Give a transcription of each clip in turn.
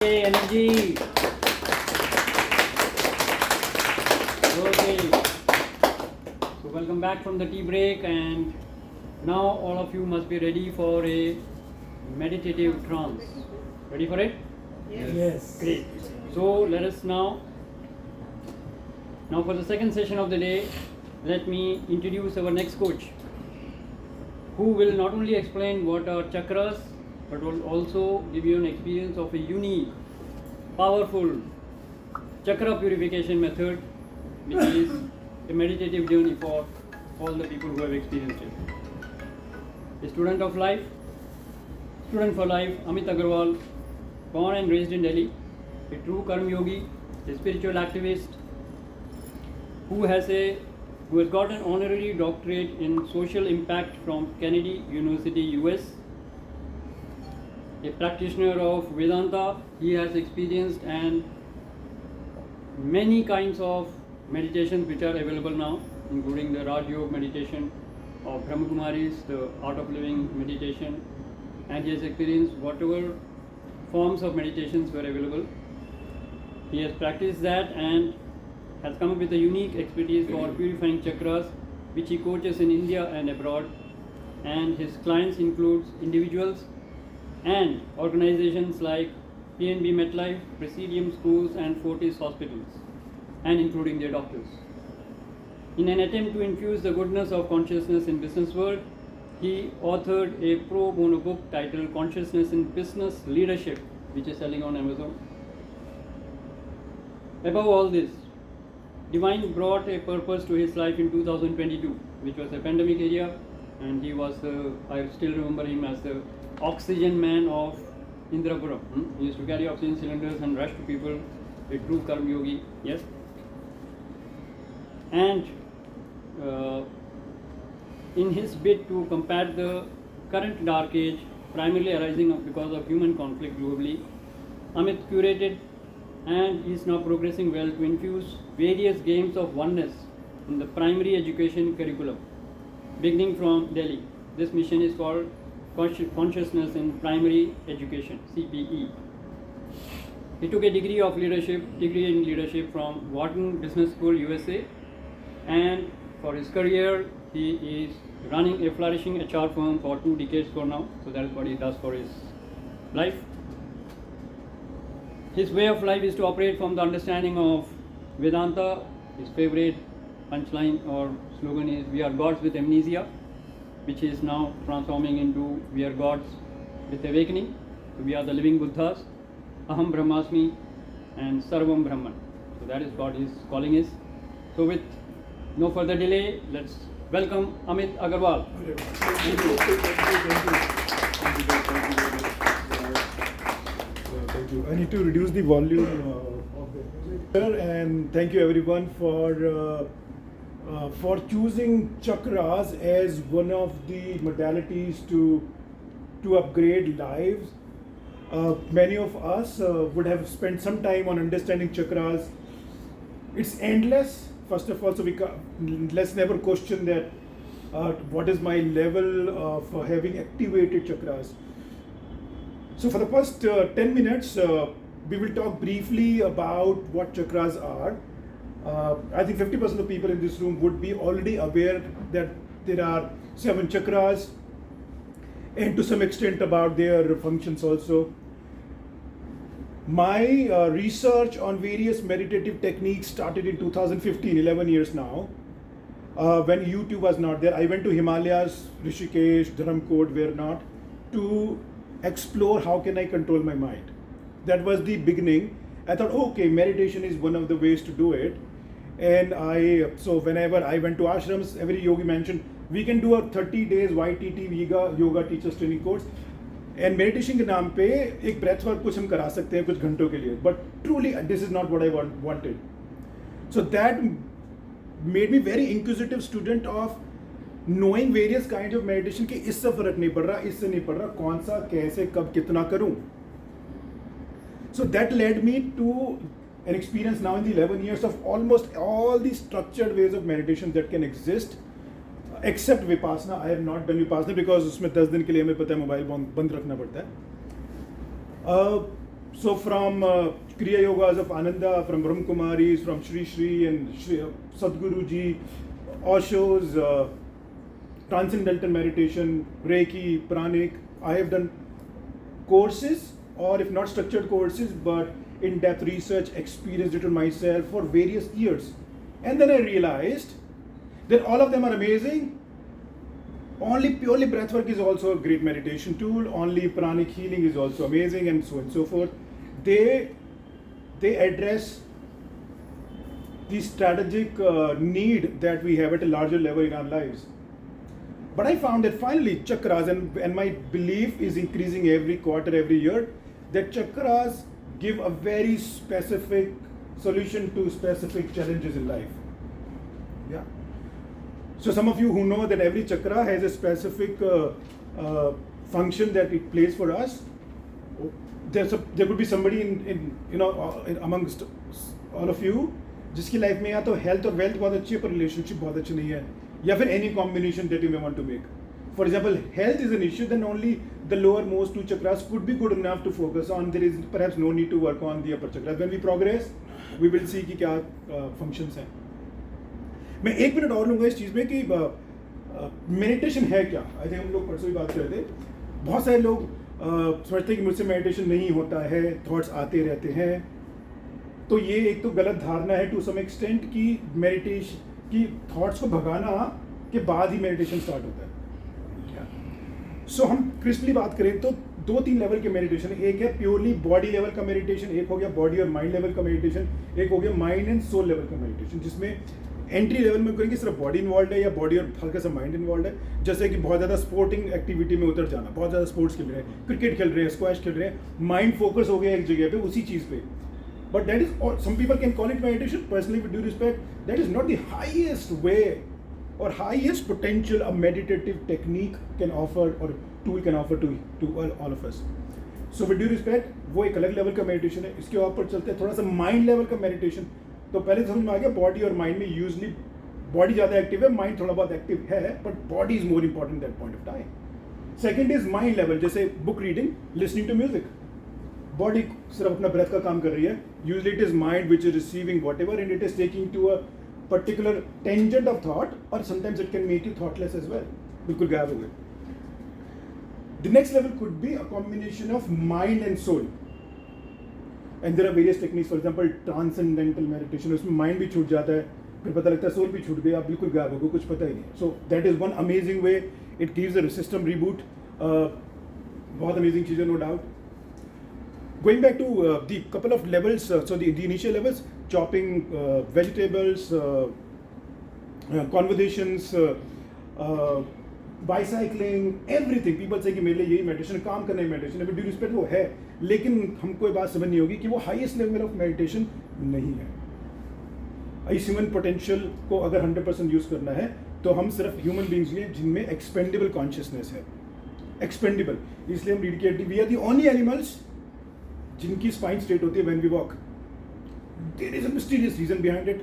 Hey, energy. Okay. So welcome back from the tea break, and now all of you must be ready for a meditative trance. Ready for it? Yes. Great. So let us now for the second session of the day, let me introduce our next coach, who will not only explain what are chakras, but will also give you an experience of a unique, powerful chakra purification method, which is a meditative journey for all the people who have experienced it. A student for life, Amit Aggarwal, born and raised in Delhi, a true karma yogi, a spiritual activist, who has got an honorary doctorate in social impact from Kennedy University, US. A practitioner of Vedanta, he has experienced and many kinds of meditations which are available now, including the Raj Yoga meditation of Brahma Kumaris, the Art of Living meditation, and he has experienced whatever forms of meditations were available. He has practiced that and has come up with a unique expertise for purifying chakras, which he coaches in India and abroad. And his clients includes individuals and organizations like PNB MetLife, Presidium Schools, and Fortis Hospitals, and including their doctors. In an attempt to infuse the goodness of consciousness in business world, he authored a pro bono book titled Consciousness in Business Leadership, which is selling on Amazon. Above all this, Divine brought a purpose to his life in 2022, which was a pandemic area, and he was, I still remember him as the oxygen man of Indrapuram. He used to carry oxygen cylinders and rush to people, a true karma yogi, yes. And in his bid to combat the current dark age, primarily arising because of human conflict globally, Amit curated and is now progressing well to infuse various games of oneness in the primary education curriculum, beginning from Delhi. This mission is called Consciousness in Primary Education, CPE. He took a degree in leadership from Wharton Business School, USA, and for his career, he is running a flourishing HR firm for 2 decades for now. So that is what he does for his life. His way of life is to operate from the understanding of Vedanta. His favorite punchline or slogan is, "We are gods with amnesia," which is now transforming into, "We are gods with awakening." So we are the living Buddhas. Aham Brahmasmi and Sarvam Brahman. So that is what his calling is. So with no further delay, let's welcome Amit Aggarwal. Thank you. I need to reduce the volume of the music. And thank you everyone for choosing chakras as one of the modalities to upgrade lives. Many of us would have spent some time on understanding chakras. It's endless, first of all, so let's never question that what is my level of having activated chakras. So for the first 10 minutes, we will talk briefly about what chakras are. I think 50% of the people in this room would be already aware that there are 7 chakras, and to some extent about their functions also. My research on various meditative techniques started in 2015, 11 years now, when YouTube was not there. I went to Himalayas, Rishikesh, Dharamkot, where not, to explore how can I control my mind. That was the beginning. I thought, okay, meditation is one of the ways to do it. And so whenever I went to ashrams, every yogi mentioned, we can do a 30 days YTT yoga teachers training course. And meditation के नाम पे एक breath work कुछ हम करा सकते हैं कुछ घंटों के लिए. But truly, this is not what I wanted. So that made me very inquisitive student of knowing various kinds of meditation कि इससे फर्क नहीं पड़ रहा, इससे नहीं पड़ रहा, कौन सा, कैसे, कब, कितना करूं. So that led me to an experience now in the 11 years of almost all the structured ways of meditation that can exist. Except Vipassana. I have not done Vipassana because उसमें 10 दिन के लिए हमें पता है मोबाइल बंद रखना पड़ता है. So from Kriya Yogas of Ananda, from Brahma Kumaris, from Shri Shri and Sadhguru Ji, Osho's Transcendental Meditation, Reiki, Pranic. I have done courses, or if not structured courses, but in-depth research, experienced it on myself for various years. And then I realized that all of them are amazing. Only purely breathwork is also a great meditation tool. Only pranic healing is also amazing, and so on and so forth. They address the strategic need that we have at a larger level in our lives. But I found that finally chakras, and my belief is increasing every quarter, every year, that chakras give a very specific solution to specific challenges in life. Yeah. So some of you who know that every chakra has a specific function that it plays for us. There could be somebody in amongst all of you जिसकी life में या तो health और wealth बहुत अच्छी है पर relationship बहुत अच्छी नहीं है, या फिर any combination that you may want to make. For example, health is an issue, then only the lowermost two chakras could be good enough to focus on. There is perhaps no need to work on the upper chakras. When we progress, we will see कि क्या functions हैं. मैं 1 minute और लूँगा इस चीज़ में कि meditation है क्या. आई थिंक हम लोग परसों ही बात कर रहे थे. बहुत सारे लोग समझते हैं कि मुझसे मेडिटेशन नहीं होता है, थॉट्स आते रहते हैं. तो ये एक तो गलत धारणा है टू सम एक्सटेंट कि मेडिटेशन की थॉट्स को भगाना के बाद ही मेडिटेशन स्टार्ट होता है. सो हम क्रिस्पली बात करें तो 2-3 लेवल के मेडिटेशन. एक है प्योरली बॉडी लेवल का मेडिटेशन, एक हो गया बॉडी और माइंड लेवल का मेडिटेशन, एक हो गया माइंड एंड सोल लेवल का मेडिटेशन, जिसमें एंट्री लेवल में करेंगे सिर्फ बॉडी इन्वॉल्व है या बॉडी और हल्का सा माइंड इन्वॉल्व है. जैसे कि बहुत ज़्यादा स्पोर्टिंग एक्टिविटी में उतर जाना, बहुत ज़्यादा स्पोर्ट्स खेल रहे हैं, क्रिकेट खेल रहे हैं, स्क्वैश खेल रहे हैं, माइंड फोकस हो गया एक जगह पे उसी चीज़ पे. But that is, or some people can call it meditation. Personally, with due respect, that is not the highest way or highest potential a meditative technique can offer or tool can offer to all of us. So with due respect, वो एक अलग level का meditation है. इसके ऊपर चलते हैं थोड़ा सा माइंड लेवल का मेडिटेशन. तो पहले समझ में आ गया बॉडी और माइंड में यूजली बॉडी ज़्यादा एक्टिव है, माइंड थोड़ा बहुत एक्टिव है, but body is more important that point of time. Second is mind level, जैसे book reading, listening to music. Body सिर्फ अपना ब्रेथ का काम कर रही है. Usually it is mind which is receiving whatever and it is taking to a particular tangent of thought, और sometimes it can make you thoughtless as well. बिल्कुल गायब हो गए. The next level could be a combination of mind and soul, and there are various techniques. For example transcendental meditation, उसमें mind भी छूट जाता है, फिर पता लगता है सोल भी छूट गया, आप बिल्कुल गायब हो गए, कुछ पता ही नहीं. So that is one amazing way. It gives a system reboot. बहुत अमेजिंग चीज़ है, no doubt. Going back to the couple of levels, so the initial levels, chopping vegetables, conversations, bicycling, everything. People say कि मेरे लिए यही meditation, काम करना ही meditation है. With due respect वो है, लेकिन हमको ये बात समझ नहीं होगी कि वो highest level of meditation नहीं है. इस human potential को अगर 100% यूज़ करना है तो हम सिर्फ human beings हैं जिनमें expendable consciousness है. Expendable, इसलिए हम रीड किया, we are the only animals जिनकी स्पाइन स्ट्रेट होती है when we walk. There is a mysterious reason behind it,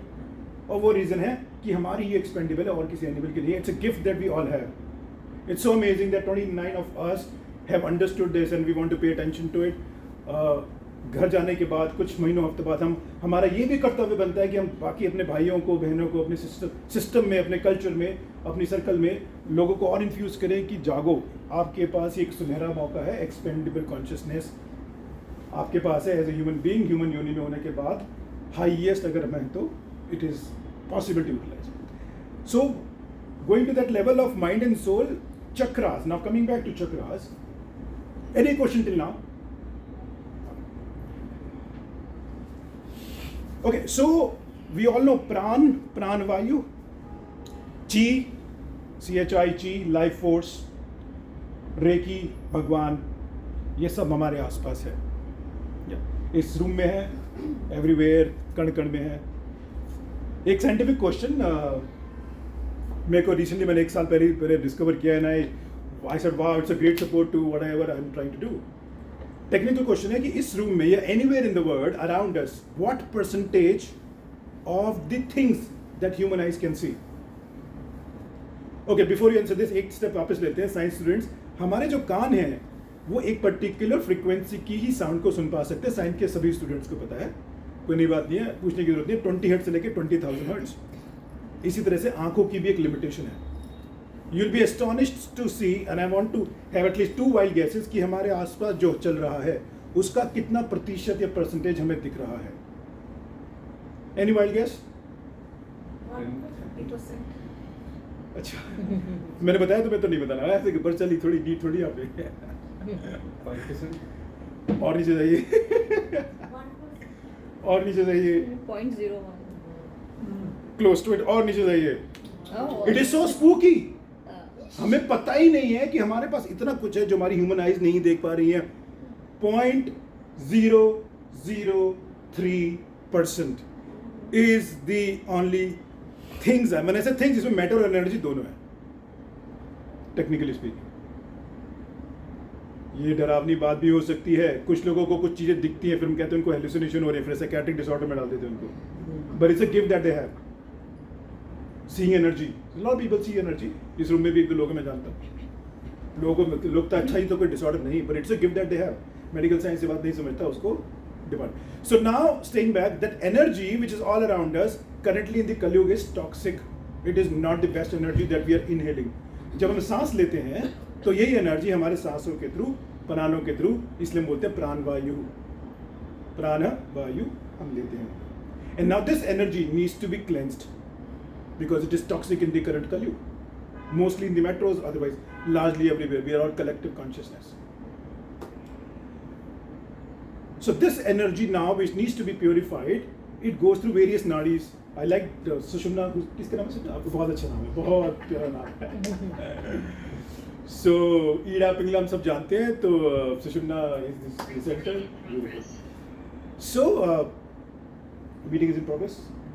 और वो रीजन है कि हमारी ही एक्सपेंडेबल है और किसी एनिमल के लिए. It's a gift that we all have. It's so amazing that 29 of us have understood this and we want to pay attention to it. घर जाने के बाद कुछ महीनों हफ्ते बाद हमारा ये भी कर्तव्य बनता है कि हम बाकी अपने भाइयों को, बहनों को, अपने सिस्टम में, अपने कल्चर में, अपनी सर्कल में लोगों को और इन्फ्यूज़ करें कि जागो, आपके पास एक सुनहरा मौका है. एक्सपेंडेबल कॉन्शियसनेस आपके पास है as a human being. Human योनि में होने के बाद हाईएस्ट अगर मैं तो it is possible to utilise. So going to that level of mind and soul, chakras. Now coming back to chakras, any question till now? Okay, so we all know prana, pranavayu, ची, CHI, ची, लाइफ फोर्स, रेकी, भगवान, ये सब हमारे आसपास है. इस room में है, एवरीवेयर, कण कण में है. एक साइंटिफिक क्वेश्चन मेरे को रिसेंटली, मैंने 1 साल पहले डिस्कवर किया है ना. I said wow, it's a great support to whatever I am trying to do. Technical question है कि इस रूम में या anywhere in the world around us, what percentage of the things that human eyes can see. Okay, before you answer this, एक step वापस लेते हैं. Science students, हमारे जो कान हैं वो एक पर्टिकुलर फ्रीक्वेंसी की ही साउंड को सुन पा सकते हैं। साइंस के सभी स्टूडेंट्स को पता है, कोई नई बात नहीं है, पूछने की जरूरत नहीं है। 20 हर्ट्ज से लेके 20,000 हर्ट्ज। इसी तरह से आंखों की भी एक लिमिटेशन है। You'll be astonished to see, and I want to have at least 2 wild guesses कि हमारे आसपास जो चल रहा है उसका कितना प्रतिशत या परसेंटेज हमें दिख रहा है। Any wild guess? 150%. अच्छा मैंने बताया तुम्हें तो नहीं बताना ऐसे कि पर चली थोड़ी डी थोड़ी आप 5%. और नीचे जाइए 1%. और नीचे जाइए 0.01. क्लोज टू इट और नीचे जाइए। Oh. It is so spooky. हमें पता ही नहीं है कि हमारे पास इतना कुछ है जो हमारी ह्यूमन आइज नहीं देख पा रही है। 0.003% इज द ओनली थिंग्स है। मैंने ऐसे थिंग्स जिसमें मैटर और एनर्जी दोनों है टेक्निकली स्पीकिंग। ये डरावनी बात भी हो सकती है। कुछ लोगों को कुछ चीजें दिखती हैं, फिर हम कहते हैं उनको हेलुसिनेशन हो रही है, फिर साइकियाट्रिक डिसऑर्डर में डाल देते हैं उनको। But it's a gift that they have, seeing energy. Lot of people see energy. इस रूम में भी एक दो लोग मैं जानता हूँ, लोगों को लगता है अच्छा ही तो कोई डिसऑर्डर नहीं, but it's a gift that they have. Medical science से बात नहीं समझता उसको demand. So now staying back, that energy which is all around us currently in the कलयुग is toxic. It is not the best energy that we are inhaling. जब हम सांस लेते हैं तो यही एनर्जी हमारे सांसों के थ्रू, प्राणों के थ्रू, इसलिए हम बोलते हैं प्राण वायु, प्राण वायु हम लेते हैं। And now this energy needs to be cleansed because it is toxic in the current कलयुग, mostly in the metros, otherwise largely everywhere. We are all collective consciousness. So this energy now which needs to be purified, it goes through various nadis. I like सुषुम्ना, किसका नाम है? आपको बहुत अच्छा नाम है, बहुत प्यारा नाम है। So ईड़ा पिंगला हम सब जानते हैं, तो सुषुम्ना is the center. So meeting is in progress.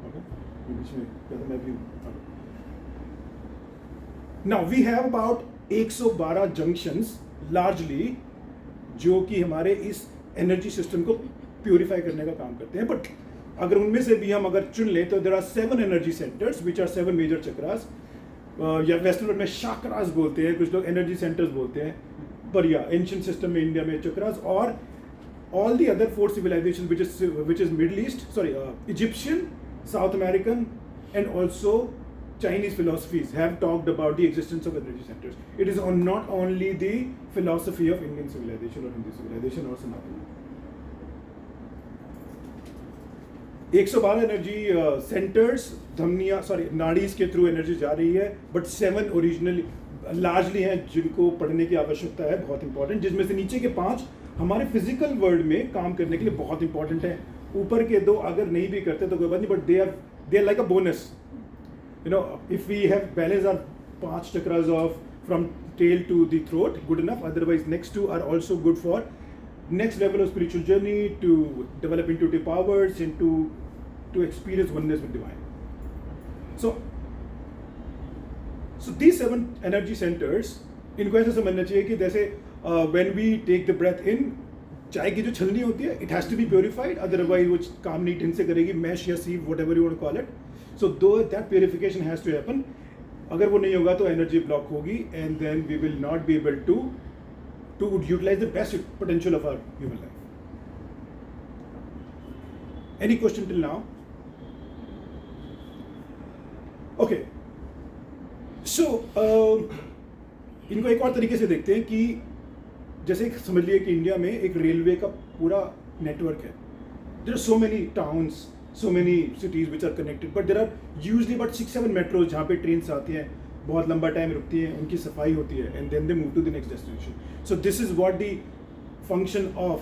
Okay. बीच में मैं भी Now we have about 112 junctions largely जो कि हमारे इस एनर्जी सिस्टम को प्यूरिफाई करने का काम करते हैं। बट अगर उनमें से भी हम अगर चुन लें तो there are 7 energy centres which are 7 major chakras, या वेस्टर्न वर्ल्ड में चक्रास बोलते हैं, कुछ लोग एनर्जी सेंटर्स बोलते हैं, पर या एंशिएंट सिस्टम में इंडिया में चक्रास। और all the other 4 civilisation which is Middle East, sorry Egyptian, South American and also Chinese philosophies have talked about the existence of energy centers. It is not only the philosophy of Indian civilization or Hindu civilization or Sanatana. 112 energy centres, धमनियाँ, sorry nadis के through energy जा रही है, but 7 originally largely हैं जिनको पढ़ने की आवश्यकता है, बहुत इंपॉर्टेंट, जिसमें से नीचे के 5 हमारे फिजिकल वर्ल्ड में काम करने के लिए बहुत इंपॉर्टेंट है। ऊपर के 2 अगर नहीं भी करते तो कोई बात नहीं, but they are like a bonus. You know, if we have balance our 5 chakras of from tail to the throat, good enough. Otherwise, next 2 are also good for next level of spiritual journey, to develop intuitive powers and to experience oneness with divine. So these 7 energy centers, इनको ऐसे समझना चाहिए कि जैसे when we take the breath in, चाय की जो छलनी होती है, it has to be purified. Otherwise, वो काम नहीं ढंग से करेगी, mesh या sieve, whatever you want to call it. So though that purification has to happen, अगर वो नहीं होगा तो एनर्जी ब्लॉक होगी, and then we will not be able to utilize the best potential of our human life. Any question till now? Okay. So इनको एक और तरीके से देखते हैं कि जैसे समझ लिए कि इंडिया में एक रेलवे का पूरा नेटवर्क है. There are so many towns, so many cities which are connected, but there are usually about 6-7 metros जहाँ पे ट्रेन्स आती हैं, बहुत लंबा टाइम रुकती हैं, उनकी सफाई होती है, and then they move to the next destination. So this is what the function of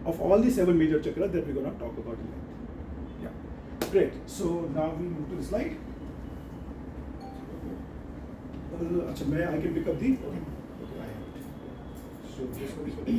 all the 7 major chakras that we're going to talk about in length. Yeah, great. So now we move to the slide. अच्छा, I can pick up the. Okay, I have it. So this one is for this.